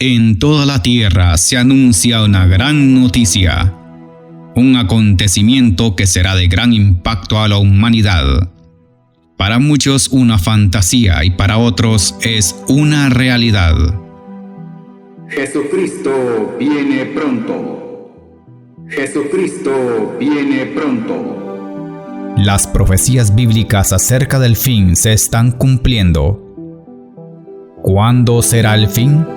En toda la tierra se anuncia una gran noticia, un acontecimiento que será de gran impacto a la humanidad. Para muchos una fantasía y para otros es una realidad. Jesucristo viene pronto. Jesucristo viene pronto. Las profecías bíblicas acerca del fin se están cumpliendo. ¿Cuándo será el fin?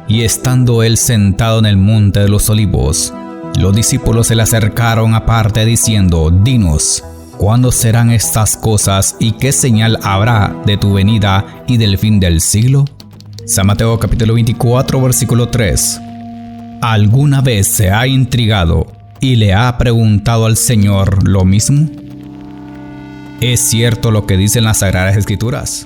Y estando él sentado en el monte de los olivos, los discípulos se le acercaron aparte diciendo: Dinos, ¿cuándo serán estas cosas y qué señal habrá de tu venida y del fin del siglo? San Mateo capítulo 24 versículo 3. ¿Alguna vez se ha intrigado y le ha preguntado al Señor lo mismo? ¿Es cierto lo que dicen las Sagradas Escrituras?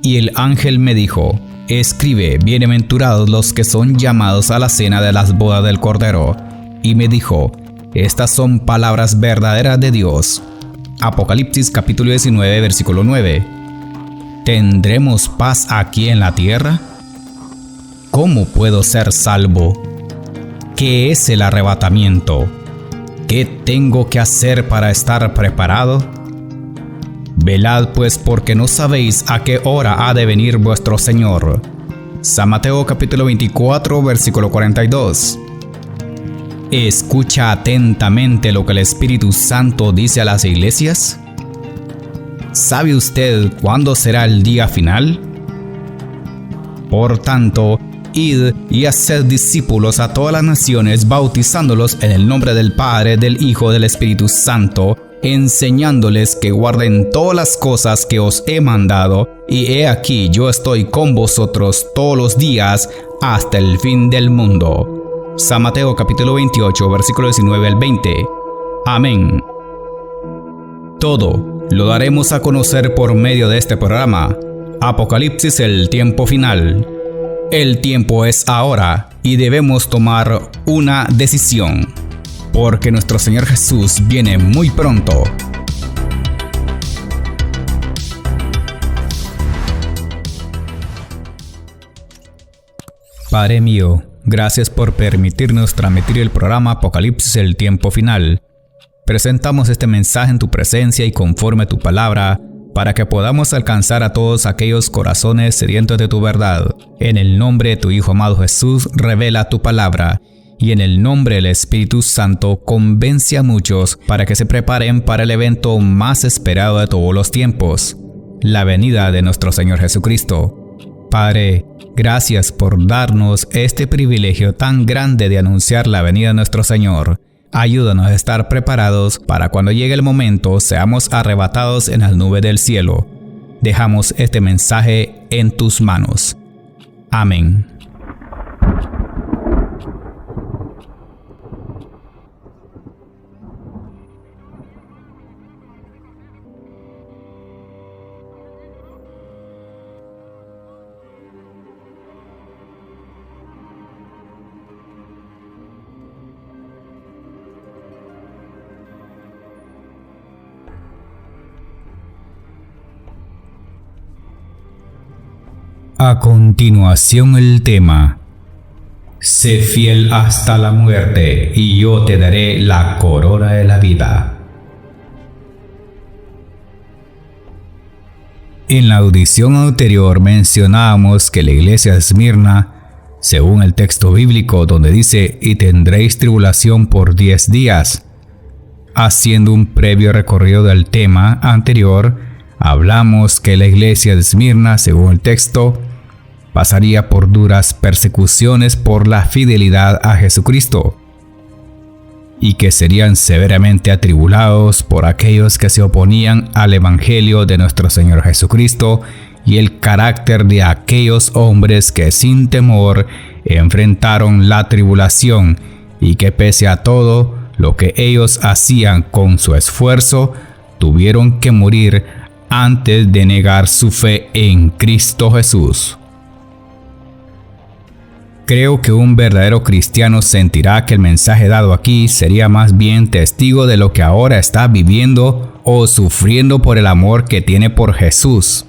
Y el ángel me dijo: Escribe, bienaventurados los que son llamados a la cena de las bodas del Cordero. Y me dijo: Estas son palabras verdaderas de Dios. Apocalipsis capítulo 19 versículo 9. ¿Tendremos paz aquí en la tierra? ¿Cómo puedo ser salvo? ¿Qué es el arrebatamiento? ¿Qué tengo que hacer para estar preparado? Velad pues, porque no sabéis a qué hora ha de venir vuestro Señor. San Mateo capítulo 24 versículo 42. ¿Escucha atentamente lo que el Espíritu Santo dice a las iglesias? ¿Sabe usted cuándo será el día final? Por tanto, id y haced discípulos a todas las naciones, bautizándolos en el nombre del Padre, del Hijo, del Espíritu Santo, enseñándoles que guarden todas las cosas que os he mandado, y he aquí yo estoy con vosotros todos los días hasta el fin del mundo. San Mateo capítulo 28 versículo 19 al 20. Amén. Todo lo daremos a conocer por medio de este programa. Apocalipsis, el tiempo final. El tiempo es ahora y debemos tomar una decisión, porque nuestro Señor Jesús viene muy pronto. Padre mío, gracias por permitirnos transmitir el programa Apocalipsis, el tiempo final. Presentamos este mensaje en tu presencia y conforme a tu palabra, para que podamos alcanzar a todos aquellos corazones sedientos de tu verdad. En el nombre de tu Hijo amado Jesús, revela tu palabra. Y en el nombre del Espíritu Santo, convence a muchos para que se preparen para el evento más esperado de todos los tiempos, la venida de nuestro Señor Jesucristo. Padre, gracias por darnos este privilegio tan grande de anunciar la venida de nuestro Señor. Ayúdanos a estar preparados para cuando llegue el momento seamos arrebatados en las nubes del cielo. Dejamos este mensaje en tus manos. Amén. A continuación el tema: sé fiel hasta la muerte y yo te daré la corona de la vida. En la audición anterior mencionábamos que la iglesia de Esmirna, según el texto bíblico donde dice: y tendréis tribulación por 10 días. Haciendo un previo recorrido del tema anterior, hablamos que la iglesia de Esmirna, según el texto, pasaría por duras persecuciones por la fidelidad a Jesucristo y que serían severamente atribulados por aquellos que se oponían al evangelio de nuestro Señor Jesucristo y el carácter de aquellos hombres que sin temor enfrentaron la tribulación y que pese a todo lo que ellos hacían con su esfuerzo, tuvieron que morir antes de negar su fe en Cristo Jesús. Creo que un verdadero cristiano sentirá que el mensaje dado aquí sería más bien testigo de lo que ahora está viviendo o sufriendo por el amor que tiene por Jesús.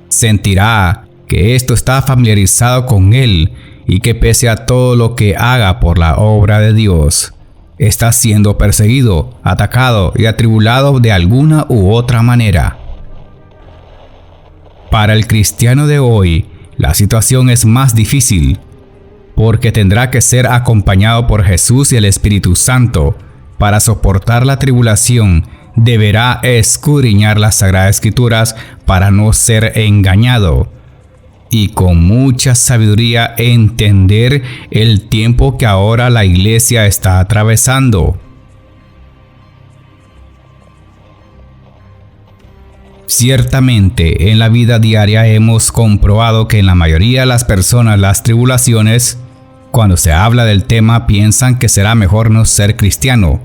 Sentirá que esto está familiarizado con él y que pese a todo lo que haga por la obra de Dios, está siendo perseguido, atacado y atribulado de alguna u otra manera. Para el cristiano de hoy, la situación es más difícil, porque tendrá que ser acompañado por Jesús y el Espíritu Santo. Para soportar la tribulación, deberá escudriñar las Sagradas Escrituras para no ser engañado, y con mucha sabiduría entender el tiempo que ahora la iglesia está atravesando. Ciertamente, en la vida diaria hemos comprobado que en la mayoría de las personas las tribulaciones, cuando se habla del tema, piensan que será mejor no ser cristiano,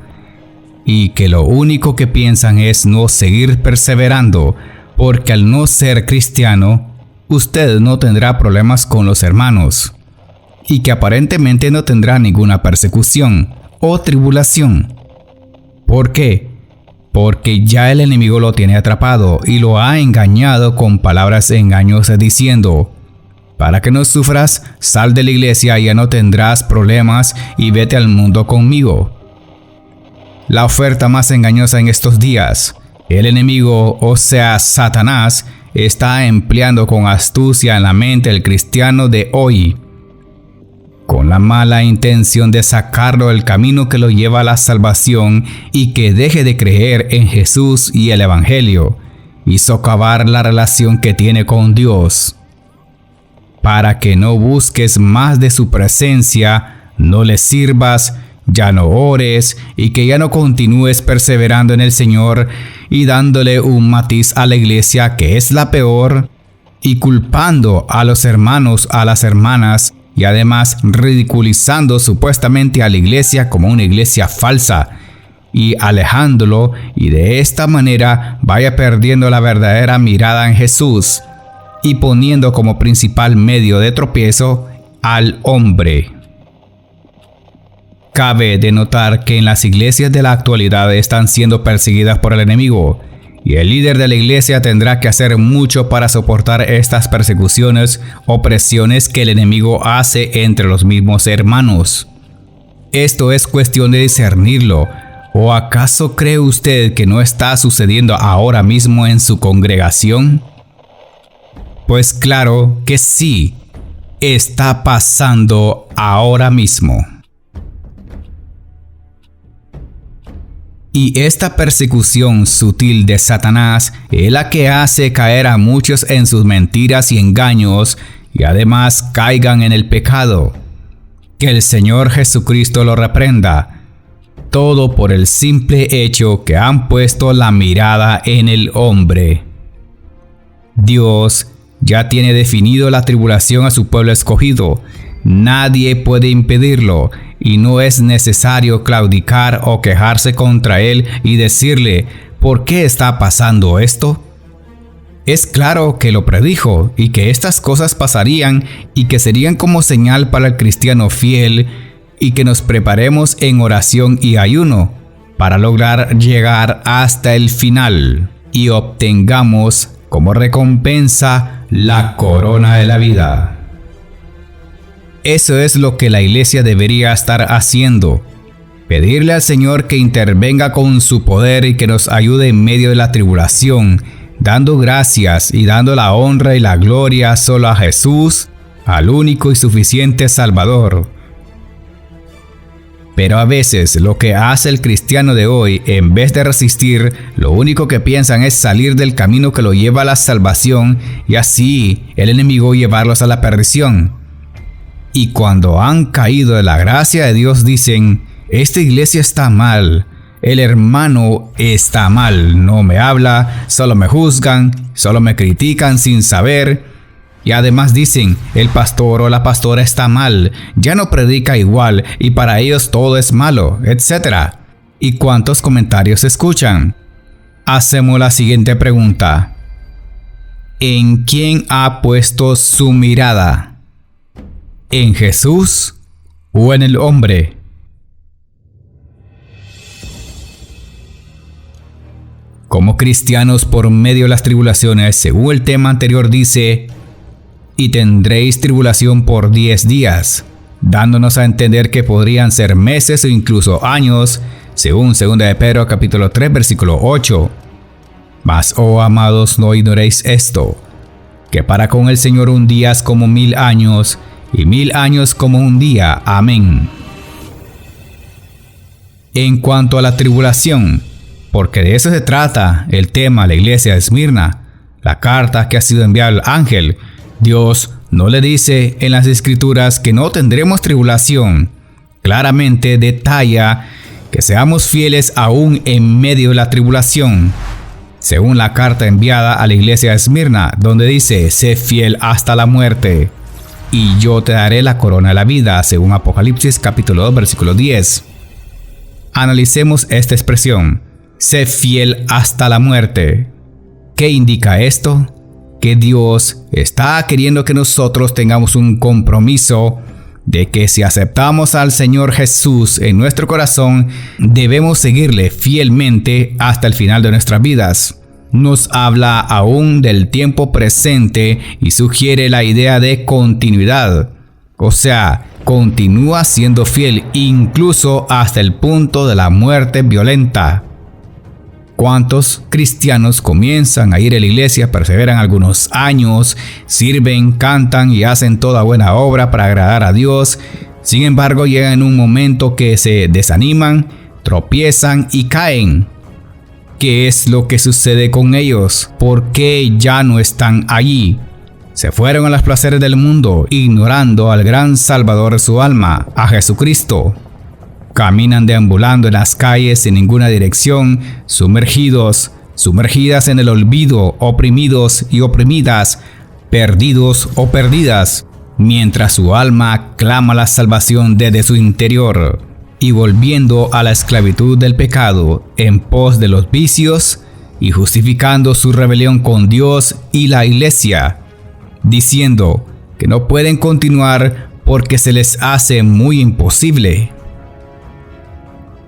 y que lo único que piensan es no seguir perseverando, porque al no ser cristiano, usted no tendrá problemas con los hermanos, y que aparentemente no tendrá ninguna persecución o tribulación. ¿Por qué? Porque ya el enemigo lo tiene atrapado y lo ha engañado con palabras engañosas diciendo: para que no sufras, sal de la iglesia y ya no tendrás problemas y vete al mundo conmigo. La oferta más engañosa en estos días, el enemigo, o sea Satanás, está empleando con astucia en la mente del cristiano de hoy, con la mala intención de sacarlo del camino que lo lleva a la salvación y que deje de creer en Jesús y el Evangelio, y socavar la relación que tiene con Dios. Para que no busques más de su presencia, no le sirvas, ya no ores y que ya no continúes perseverando en el Señor y dándole un matiz a la iglesia que es la peor, y culpando a los hermanos, a las hermanas, y además ridiculizando supuestamente a la iglesia como una iglesia falsa, y alejándolo, y de esta manera vaya perdiendo la verdadera mirada en Jesús y poniendo como principal medio de tropiezo al hombre. Cabe de notar que en las iglesias de la actualidad están siendo perseguidas por el enemigo, y el líder de la iglesia tendrá que hacer mucho para soportar estas persecuciones o presiones que el enemigo hace entre los mismos hermanos. Esto es cuestión de discernirlo. ¿O acaso cree usted que no está sucediendo ahora mismo en su congregación? Pues claro que sí, está pasando ahora mismo. Y esta persecución sutil de Satanás es la que hace caer a muchos en sus mentiras y engaños, y además caigan en el pecado. Que el Señor Jesucristo lo reprenda. Todo por el simple hecho que han puesto la mirada en el hombre. Dios ya tiene definido la tribulación a su pueblo escogido. Nadie puede impedirlo, y no es necesario claudicar o quejarse contra él y decirle: ¿por qué está pasando esto? Es claro que lo predijo y que estas cosas pasarían y que serían como señal para el cristiano fiel, y que nos preparemos en oración y ayuno para lograr llegar hasta el final y obtengamos como recompensa la corona de la vida. Eso es lo que la iglesia debería estar haciendo: pedirle al Señor que intervenga con su poder y que nos ayude en medio de la tribulación, dando gracias y dando la honra y la gloria solo a Jesús, al único y suficiente Salvador. Pero a veces lo que hace el cristiano de hoy, en vez de resistir, lo único que piensan es salir del camino que lo lleva a la salvación y así el enemigo llevarlos a la perdición. Y cuando han caído de la gracia de Dios dicen: esta iglesia está mal, el hermano está mal, no me habla, solo me juzgan, solo me critican sin saber. Y además dicen: el pastor o la pastora está mal, ya no predica igual y para ellos todo es malo, etc. ¿Y cuántos comentarios escuchan? Hacemos la siguiente pregunta: ¿en quién ha puesto su mirada? ¿En Jesús o en el hombre? Como cristianos por medio de las tribulaciones, según el tema anterior dice: y tendréis tribulación por 10 días, dándonos a entender que podrían ser meses o incluso años, según 2 de Pedro capítulo 3 versículo 8. Mas, oh amados, no ignoréis esto, que para con el Señor un día es como 1000 años, y 1000 años como un día. Amén. En cuanto a la tribulación, porque de eso se trata el tema a la iglesia de Esmirna, la carta que ha sido enviada al ángel, Dios no le dice en las escrituras que no tendremos tribulación. Claramente detalla que seamos fieles aún en medio de la tribulación. Según la carta enviada a la iglesia de Esmirna, donde dice: sé fiel hasta la muerte, y yo te daré la corona de la vida, según Apocalipsis capítulo 2 versículo 10. Analicemos esta expresión: sé fiel hasta la muerte. ¿Qué indica esto? Que Dios está queriendo que nosotros tengamos un compromiso de que si aceptamos al Señor Jesús en nuestro corazón, debemos seguirle fielmente hasta el final de nuestras vidas. Nos habla aún del tiempo presente y sugiere la idea de continuidad. O sea, continúa siendo fiel incluso hasta el punto de la muerte violenta. ¿Cuántos cristianos comienzan a ir a la iglesia, perseveran algunos años, sirven, cantan y hacen toda buena obra para agradar a Dios? Sin embargo, llegan en un momento que se desaniman, tropiezan y caen. ¿Qué es lo que sucede con ellos? ¿Por qué ya no están allí? Se fueron a los placeres del mundo, ignorando al gran Salvador de su alma, a Jesucristo. Caminan deambulando en las calles sin ninguna dirección, sumergidas en el olvido, oprimidos y oprimidas, perdidos o perdidas, mientras su alma clama la salvación desde su interior, y volviendo a la esclavitud del pecado en pos de los vicios y justificando su rebelión con Dios y la iglesia, diciendo que no pueden continuar porque se les hace muy imposible.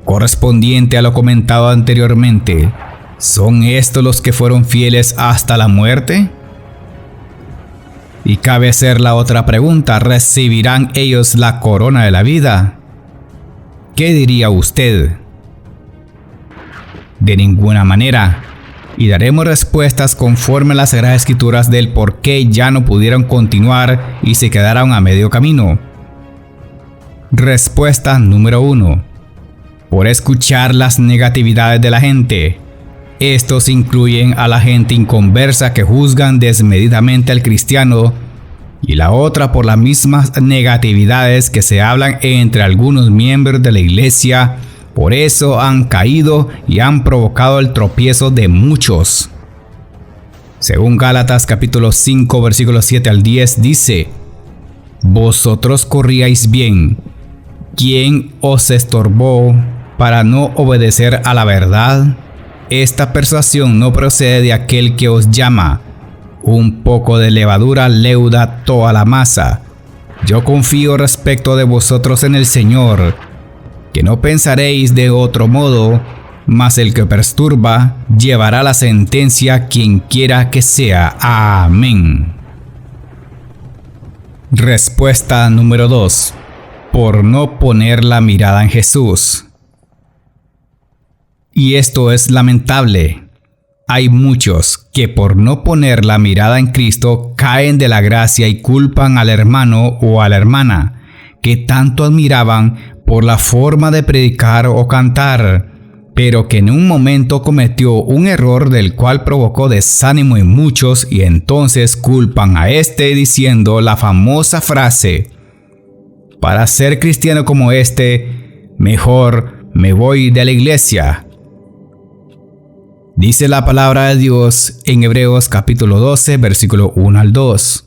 Correspondiente a lo comentado anteriormente, ¿son estos los que fueron fieles hasta la muerte? Y cabe hacer la otra pregunta: ¿recibirán ellos la corona de la vida? ¿Qué diría usted? De ninguna manera. Y daremos respuestas conforme a las Sagradas Escrituras del por qué ya no pudieron continuar y se quedaron a medio camino. Respuesta número 1. Por escuchar las negatividades de la gente. Estos incluyen a la gente inconversa que juzgan desmedidamente al cristiano, y la otra por las mismas negatividades que se hablan entre algunos miembros de la iglesia. Por eso han caído y han provocado el tropiezo de muchos. Según Gálatas capítulo 5 versículos 7 al 10 dice: vosotros corríais bien. ¿Quién os estorbó para no obedecer a la verdad? Esta persuasión no procede de aquel que os llama. Un poco de levadura leuda toda la masa. Yo confío respecto de vosotros en el Señor, que no pensaréis de otro modo, mas el que perturba llevará la sentencia quien quiera que sea. Amén. Respuesta número 2. Por no poner la mirada en Jesús. Y esto es lamentable. Hay muchos que por no poner la mirada en Cristo caen de la gracia y culpan al hermano o a la hermana que tanto admiraban por la forma de predicar o cantar, pero que en un momento cometió un error del cual provocó desánimo en muchos, y entonces culpan a este diciendo la famosa frase: para ser cristiano como este, mejor me voy de la iglesia. Dice la palabra de Dios en Hebreos capítulo 12, versículo 1 al 2.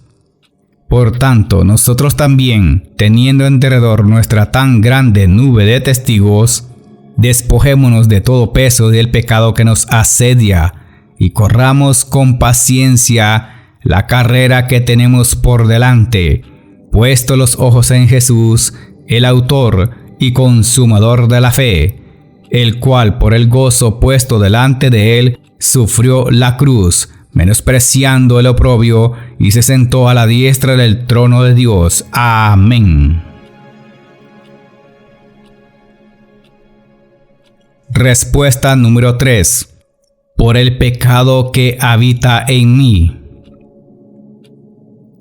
Por tanto, nosotros también, teniendo en derredor nuestra tan grande nube de testigos, despojémonos de todo peso y del pecado que nos asedia, y corramos con paciencia la carrera que tenemos por delante, puesto los ojos en Jesús, el autor y consumador de la fe, el cual por el gozo puesto delante de él sufrió la cruz, menospreciando el oprobio, y se sentó a la diestra del trono de Dios. Amén. Respuesta número 3. Por el pecado que habita en mí.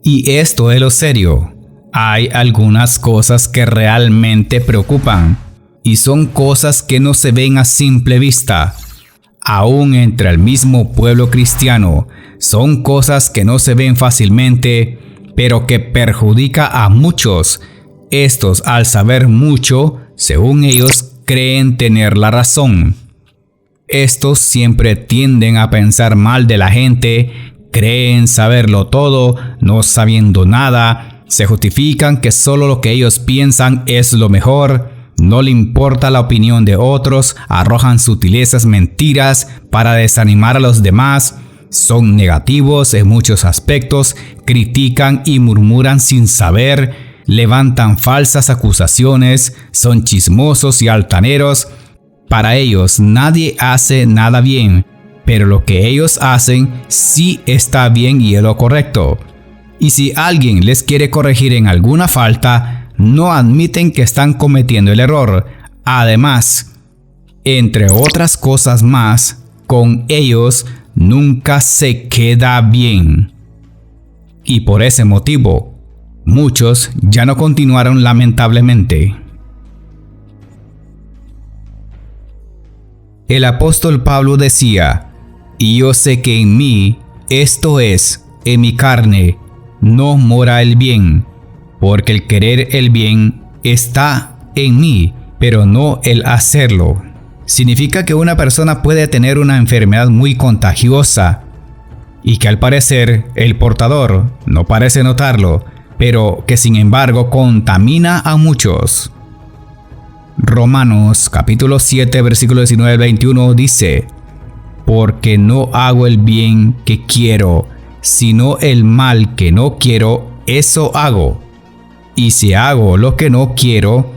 Y esto es lo serio. Hay algunas cosas que realmente preocupan, y son cosas que no se ven a simple vista. Aún entre el mismo pueblo cristiano, son cosas que no se ven fácilmente, pero que perjudica a muchos. Estos, al saber mucho, según ellos, creen tener la razón. Estos siempre tienden a pensar mal de la gente, creen saberlo todo, no sabiendo nada, se justifican que solo lo que ellos piensan es lo mejor, no le importa la opinión de otros, arrojan sutilezas, mentiras para desanimar a los demás, son negativos en muchos aspectos, critican y murmuran sin saber, levantan falsas acusaciones, son chismosos y altaneros. Para ellos nadie hace nada bien, pero lo que ellos hacen sí está bien y es lo correcto. Y si alguien les quiere corregir en alguna falta, no admiten que están cometiendo el error. Además, entre otras cosas más, con ellos nunca se queda bien. Y por ese motivo, muchos ya no continuaron lamentablemente. El apóstol Pablo decía: y yo sé que en mí, esto es, en mi carne, no mora el bien, porque el querer el bien está en mí, pero no el hacerlo. Significa que una persona puede tener una enfermedad muy contagiosa y que al parecer el portador no parece notarlo, pero que sin embargo contamina a muchos. Romanos capítulo 7 versículo 19 al 21 dice: porque no hago el bien que quiero, sino el mal que no quiero, eso hago. Y si hago lo que no quiero,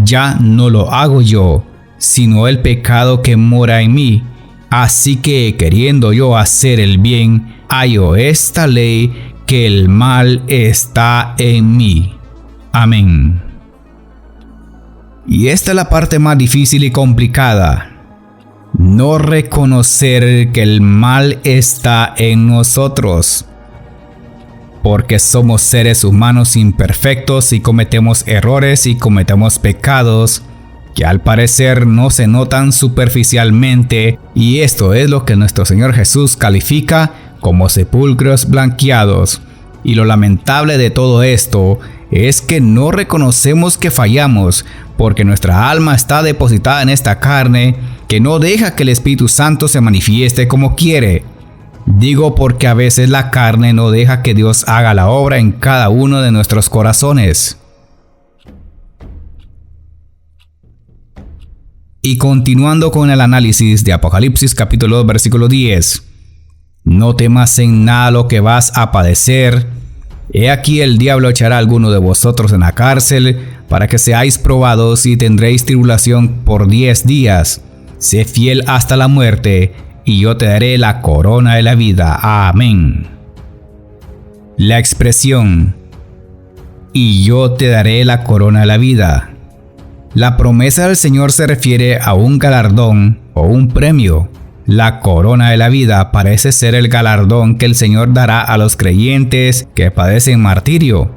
ya no lo hago yo, sino el pecado que mora en mí. Así que queriendo yo hacer el bien, hallo esta ley, que el mal está en mí. Amén. Y esta es la parte más difícil y complicada. No reconocer que el mal está en nosotros. Porque somos seres humanos imperfectos y cometemos errores y cometemos pecados que al parecer no se notan superficialmente, y esto es lo que nuestro Señor Jesús califica como sepulcros blanqueados. Y lo lamentable de todo esto es que no reconocemos que fallamos, porque nuestra alma está depositada en esta carne que no deja que el Espíritu Santo se manifieste como quiere. Digo porque a veces la carne no deja que Dios haga la obra en cada uno de nuestros corazones. Y continuando con el análisis de Apocalipsis capítulo 2 versículo 10. No temas en nada lo que vas a padecer. He aquí el diablo echará a alguno de vosotros en la cárcel para que seáis probados y tendréis tribulación por 10 días. Sé fiel hasta la muerte y yo te daré la corona de la vida. Amén. La expresión "y yo te daré la corona de la vida". La promesa del Señor se refiere a un galardón o un premio. La corona de la vida parece ser el galardón que el Señor dará a los creyentes que padecen martirio.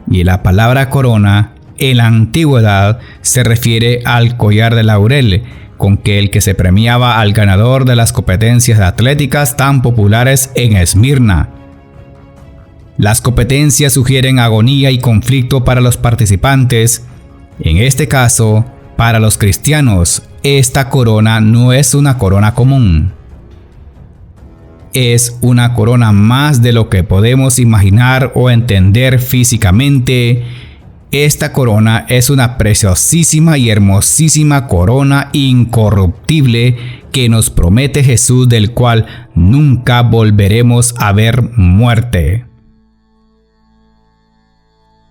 Y la palabra corona en la antigüedad se refiere al collar de laurel, con que el que se premiaba al ganador de las competencias atléticas tan populares en Esmirna. Las competencias sugieren agonía y conflicto para los participantes. En este caso, para los cristianos, esta corona no es una corona común. Es una corona más de lo que podemos imaginar o entender físicamente. Esta corona es una preciosísima y hermosísima corona incorruptible que nos promete Jesús, del cual nunca volveremos a ver muerte.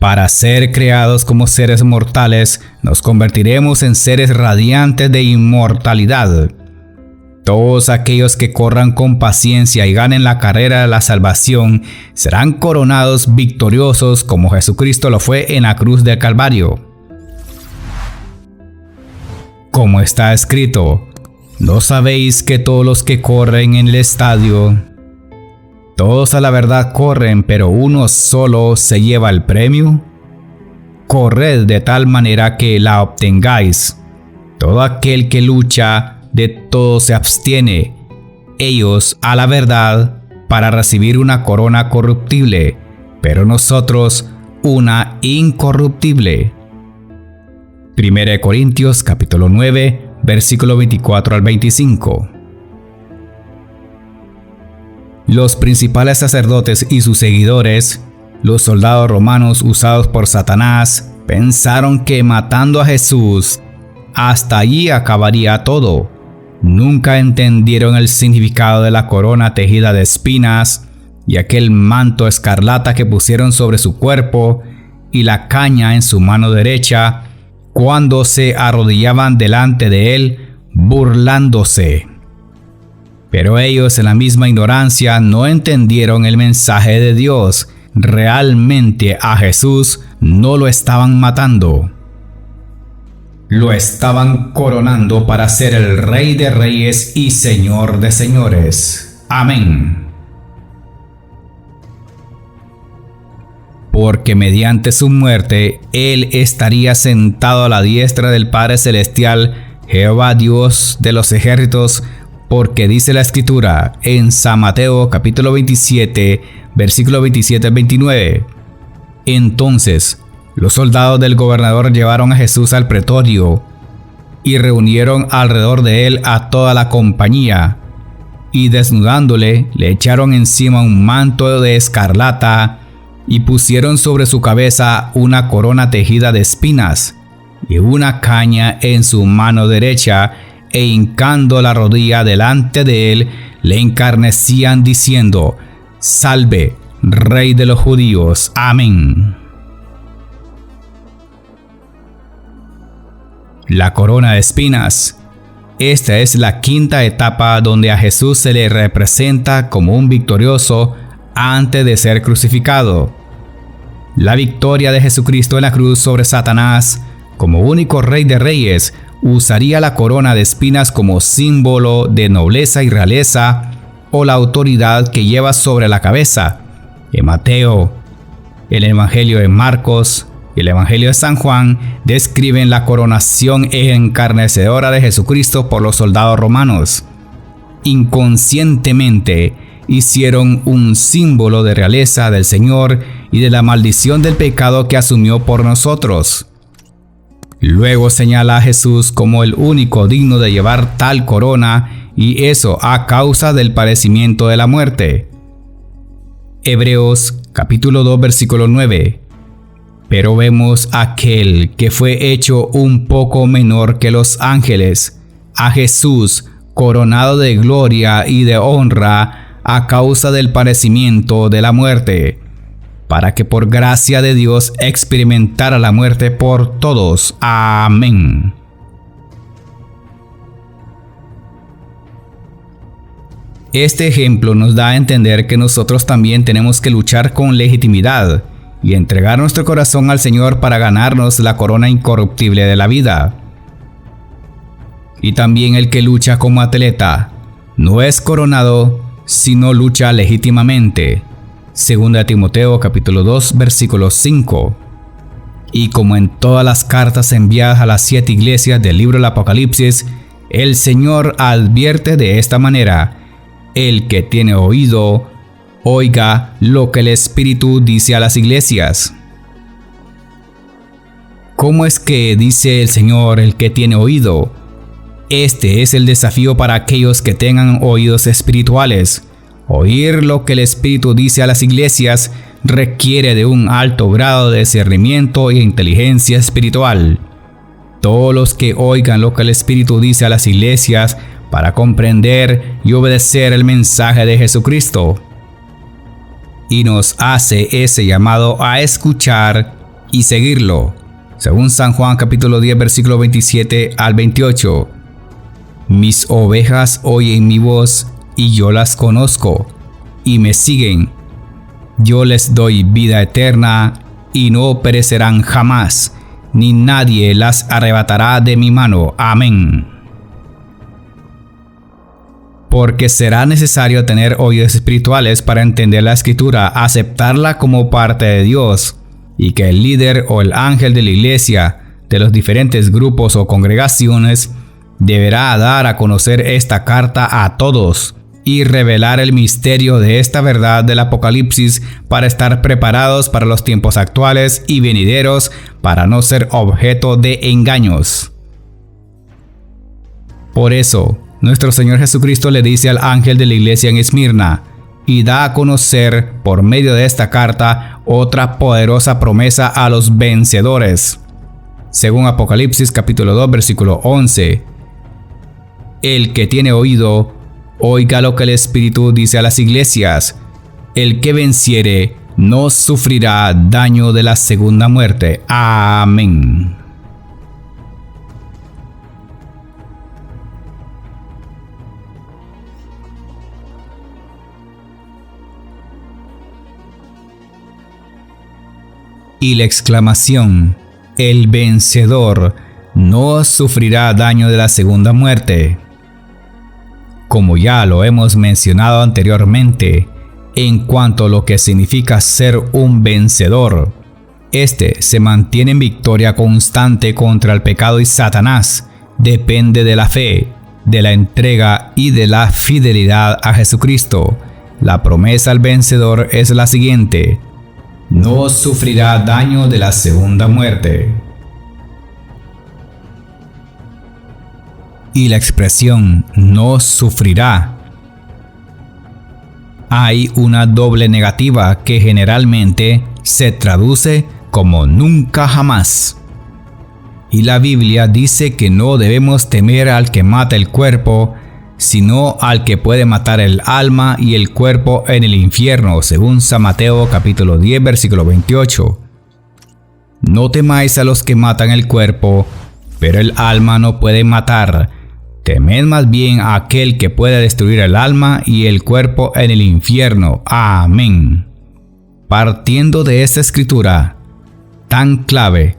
Para ser creados como seres mortales, nos convertiremos en seres radiantes de inmortalidad. Todos aquellos que corran con paciencia y ganen la carrera de la salvación serán coronados victoriosos como Jesucristo lo fue en la cruz del Calvario. Como está escrito, ¿no sabéis que todos los que corren en el estadio, todos a la verdad corren, pero uno solo se lleva el premio? Corred de tal manera que la obtengáis. Todo aquel que lucha, de todo se abstiene, ellos a la verdad, para recibir una corona corruptible, pero nosotros una incorruptible. 1 Corintios capítulo 9, versículo 24 al 25. Los principales sacerdotes y sus seguidores, los soldados romanos usados por Satanás, pensaron que matando a Jesús, hasta allí acabaría todo. Nunca entendieron el significado de la corona tejida de espinas y aquel manto escarlata que pusieron sobre su cuerpo y la caña en su mano derecha cuando se arrodillaban delante de él, burlándose. Pero ellos, en la misma ignorancia, no entendieron el mensaje de Dios. Realmente a Jesús no lo estaban matando. Lo estaban coronando para ser el Rey de Reyes y Señor de Señores. Amén. Porque mediante su muerte, Él estaría sentado a la diestra del Padre Celestial, Jehová Dios de los ejércitos, porque dice la Escritura en San Mateo capítulo 27, versículo 27 al 29. Entonces, los soldados del gobernador llevaron a Jesús al pretorio y reunieron alrededor de él a toda la compañía, y desnudándole, le echaron encima un manto de escarlata y pusieron sobre su cabeza una corona tejida de espinas y una caña en su mano derecha, e hincando la rodilla delante de él, le encarnecían diciendo: Salve, Rey de los judíos. Amén. La corona de espinas. Esta es la quinta etapa donde a Jesús se le representa como un victorioso antes de ser crucificado. La victoria de Jesucristo en la cruz sobre Satanás, como único Rey de Reyes, usaría la corona de espinas como símbolo de nobleza y realeza, o la autoridad que lleva sobre la cabeza. En Mateo, el Evangelio de Marcos y el Evangelio de San Juan describen la coronación encarnecedora de Jesucristo por los soldados romanos. Inconscientemente hicieron un símbolo de realeza del Señor y de la maldición del pecado que asumió por nosotros. Luego señala a Jesús como el único digno de llevar tal corona, y eso a causa del padecimiento de la muerte. Hebreos capítulo 2 versículo 9. Pero vemos a aquel que fue hecho un poco menor que los ángeles, a Jesús coronado de gloria y de honra a causa del padecimiento de la muerte, para que por gracia de Dios experimentara la muerte por todos. Amén. Este ejemplo nos da a entender que nosotros también tenemos que luchar con legitimidad y entregar nuestro corazón al Señor para ganarnos la corona incorruptible de la vida. Y también el que lucha como atleta no es coronado si no lucha legítimamente. 2 Timoteo capítulo 2 versículo 5. Y como en todas las cartas enviadas a las 7 iglesias del libro del Apocalipsis, el Señor advierte de esta manera: el que tiene oído, oiga lo que el Espíritu dice a las iglesias. ¿Cómo es que dice el Señor el que tiene oído? Este es el desafío para aquellos que tengan oídos espirituales. Oír lo que el Espíritu dice a las iglesias requiere de un alto grado de discernimiento e inteligencia espiritual. Todos los que oigan lo que el Espíritu dice a las iglesias para comprender y obedecer el mensaje de Jesucristo, y nos hace ese llamado a escuchar y seguirlo, según San Juan capítulo 10 versículo 27 al 28. Mis ovejas oyen mi voz, y yo las conozco, y me siguen. Yo les doy vida eterna, y no perecerán jamás, ni nadie las arrebatará de mi mano. Amén. Porque será necesario tener oídos espirituales para entender la Escritura, aceptarla como parte de Dios, y que el líder o el ángel de la iglesia, de los diferentes grupos o congregaciones, deberá dar a conocer esta carta a todos y revelar el misterio de esta verdad del Apocalipsis para estar preparados para los tiempos actuales y venideros, para no ser objeto de engaños. Por eso, nuestro Señor Jesucristo le dice al ángel de la iglesia en Esmirna, y da a conocer por medio de esta carta otra poderosa promesa a los vencedores. Según Apocalipsis capítulo 2 versículo 11, el que tiene oído, oiga lo que el Espíritu dice a las iglesias. El que venciere no sufrirá daño de la segunda muerte. Amén. Y la exclamación, el vencedor no sufrirá daño de la segunda muerte. Como ya lo hemos mencionado anteriormente, en cuanto a lo que significa ser un vencedor, este se mantiene en victoria constante contra el pecado y Satanás. Depende de la fe, de la entrega y de la fidelidad a Jesucristo. La promesa al vencedor es la siguiente: no sufrirá daño de la segunda muerte. Y la expresión no sufrirá, hay una doble negativa que generalmente se traduce como nunca jamás. Y la Biblia dice que no debemos temer al que mata el cuerpo, sino al que puede matar el alma y el cuerpo en el infierno, según San Mateo capítulo 10 versículo 28. No temáis a los que matan el cuerpo, pero el alma no puede matar. Temed más bien a aquel que puede destruir el alma y el cuerpo en el infierno. Amén. Partiendo de esta escritura tan clave,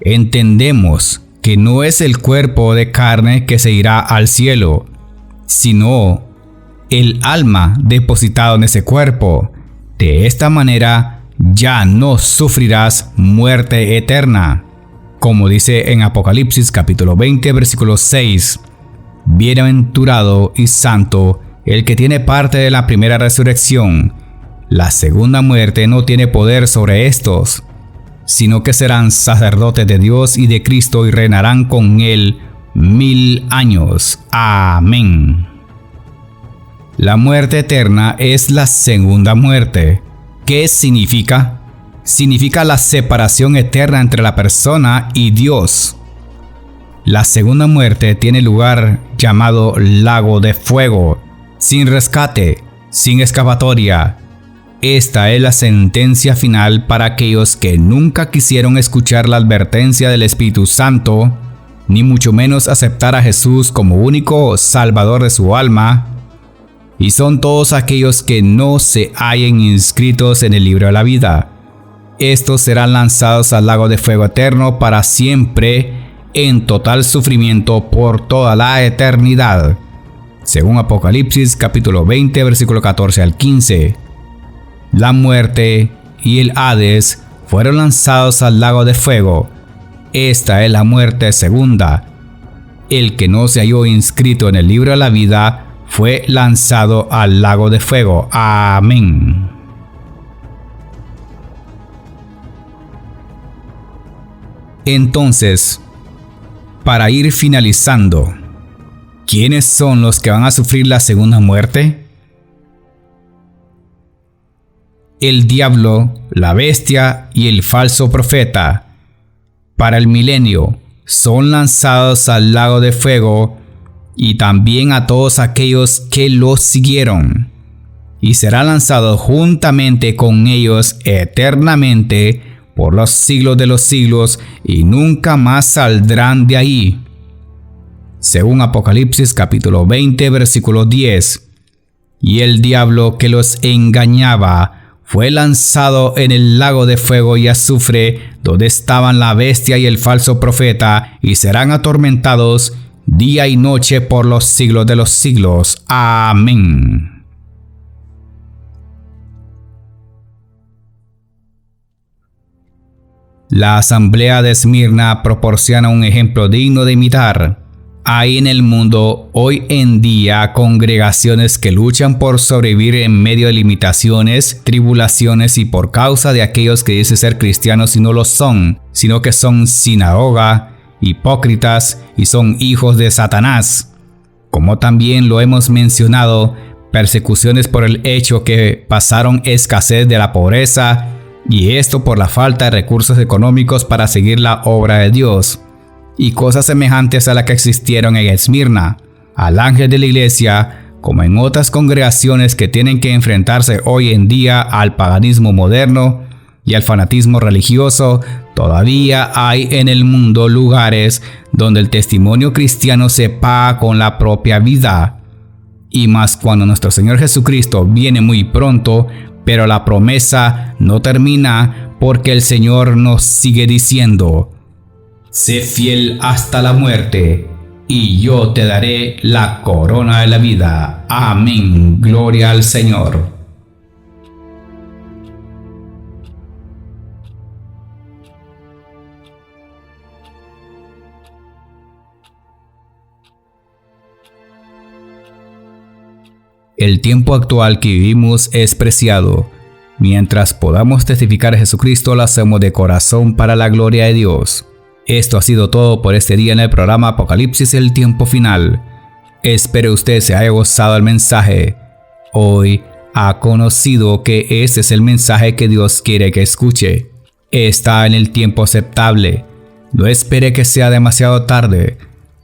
entendemos que no es el cuerpo de carne que se irá al cielo, sino el alma depositado en ese cuerpo. De esta manera ya no sufrirás muerte eterna. Como dice en Apocalipsis capítulo 20 versículo 6, bienaventurado y santo el que tiene parte de la primera resurrección. La segunda muerte no tiene poder sobre estos, sino que serán sacerdotes de Dios y de Cristo y reinarán con él 1000 años. Amén. La muerte eterna es la segunda muerte. ¿Qué significa? Significa la separación eterna entre la persona y Dios. La segunda muerte tiene lugar llamado lago de fuego, sin rescate, sin escapatoria. Esta es la sentencia final para aquellos que nunca quisieron escuchar la advertencia del Espíritu Santo, ni mucho menos aceptar a Jesús como único Salvador de su alma, y son todos aquellos que no se hallen inscritos en el libro de la vida. Estos serán lanzados al lago de fuego eterno para siempre, en total sufrimiento por toda la eternidad. Según Apocalipsis capítulo 20 versículo 14 al 15. La muerte y el Hades fueron lanzados al lago de fuego. Esta es la muerte segunda. El que no se halló inscrito en el libro de la vida fue lanzado al lago de fuego. Amén. Entonces, para ir finalizando, ¿quiénes son los que van a sufrir la segunda muerte? El diablo, la bestia y el falso profeta. Para el milenio son lanzados al lago de fuego, y también a todos aquellos que los siguieron, y será lanzado juntamente con ellos eternamente por los siglos de los siglos, y nunca más saldrán de ahí. según Apocalipsis capítulo 20, versículo 10. Y el diablo que los engañaba fue lanzado en el lago de fuego y azufre, donde estaban la bestia y el falso profeta, y serán atormentados día y noche por los siglos de los siglos. Amén. La asamblea de Esmirna proporciona un ejemplo digno de imitar. Hay en el mundo hoy en día congregaciones que luchan por sobrevivir en medio de limitaciones, tribulaciones y por causa de aquellos que dicen ser cristianos y no lo son, sino que son sinagoga, hipócritas y son hijos de Satanás. Como también lo hemos mencionado, persecuciones por el hecho que pasaron escasez de la pobreza, y esto por la falta de recursos económicos para seguir la obra de Dios, y cosas semejantes a las que existieron en Esmirna. Al ángel de la iglesia, como en otras congregaciones que tienen que enfrentarse hoy en día al paganismo moderno y al fanatismo religioso, todavía hay en el mundo lugares donde el testimonio cristiano se paga con la propia vida. Y más cuando nuestro Señor Jesucristo viene muy pronto, pero la promesa no termina, porque el Señor nos sigue diciendo: sé fiel hasta la muerte, y yo te daré la corona de la vida. Amén. Gloria al Señor. El tiempo actual que vivimos es preciado. Mientras podamos testificar a Jesucristo, lo hacemos de corazón para la gloria de Dios. Esto ha sido todo por este día en el programa Apocalipsis, el tiempo final. Espero usted se haya gozado el mensaje. Hoy ha conocido que este es el mensaje que Dios quiere que escuche. Está en el tiempo aceptable. No espere que sea demasiado tarde,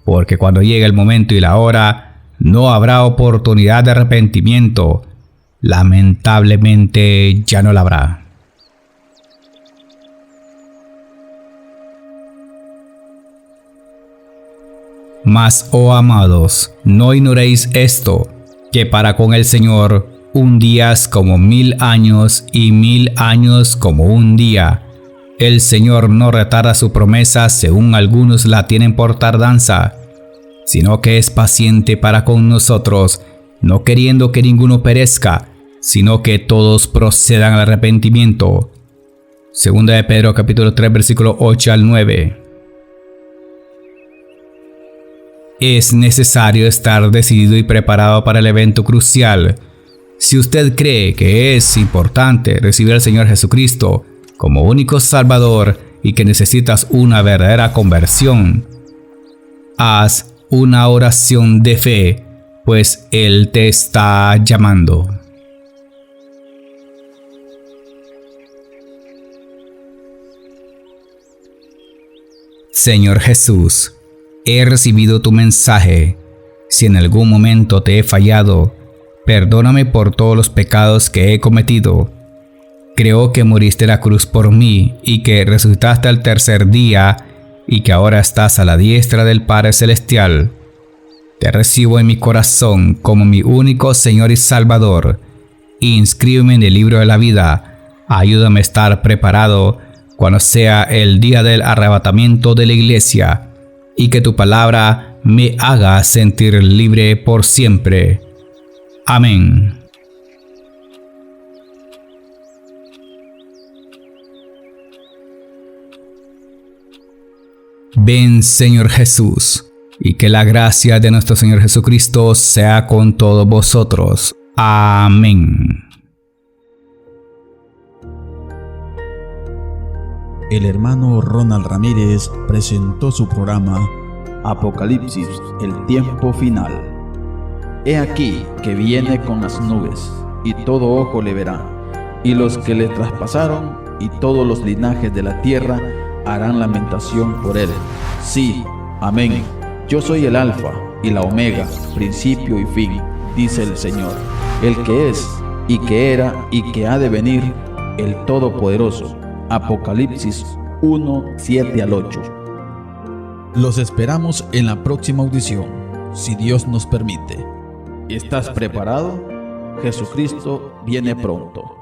porque cuando llegue el momento y la hora, no habrá oportunidad de arrepentimiento. Lamentablemente ya no la habrá. Mas, oh amados, no ignoréis esto, que para con el Señor un día es como 1000 años y 1000 años como un día. El Señor no retarda su promesa según algunos la tienen por tardanza, sino que es paciente para con nosotros, no queriendo que ninguno perezca, sino que todos procedan al arrepentimiento. Segunda de Pedro capítulo 3 versículo 8 al 9. Es necesario estar decidido y preparado para el evento crucial. Si usted cree que es importante recibir al Señor Jesucristo como único Salvador y que necesitas una verdadera conversión, haz una oración de fe, pues Él te está llamando. Señor Jesús, he recibido tu mensaje. Si en algún momento te he fallado, perdóname por todos los pecados que he cometido. Creo que moriste en la cruz por mí y que resucitaste al tercer día y que ahora estás a la diestra del Padre Celestial. Te recibo en mi corazón como mi único Señor y Salvador. Inscríbeme en el libro de la vida. Ayúdame a estar preparado cuando sea el día del arrebatamiento de la iglesia, y que tu palabra me haga sentir libre por siempre. Amén. Ven, Señor Jesús, y que la gracia de nuestro Señor Jesucristo sea con todos vosotros. Amén. El hermano Ronald Ramírez presentó su programa Apocalipsis, el tiempo final. He aquí que viene con las nubes, y todo ojo le verá, y los que le traspasaron, y todos los linajes de la tierra harán lamentación por él. Sí, amén. Yo soy el Alfa y la Omega, principio y fin, dice el Señor, el que es, y que era, y que ha de venir, el Todopoderoso. Apocalipsis 1, 7 al 8. Los esperamos en la próxima audición, si Dios nos permite. ¿Estás preparado? Jesucristo viene pronto.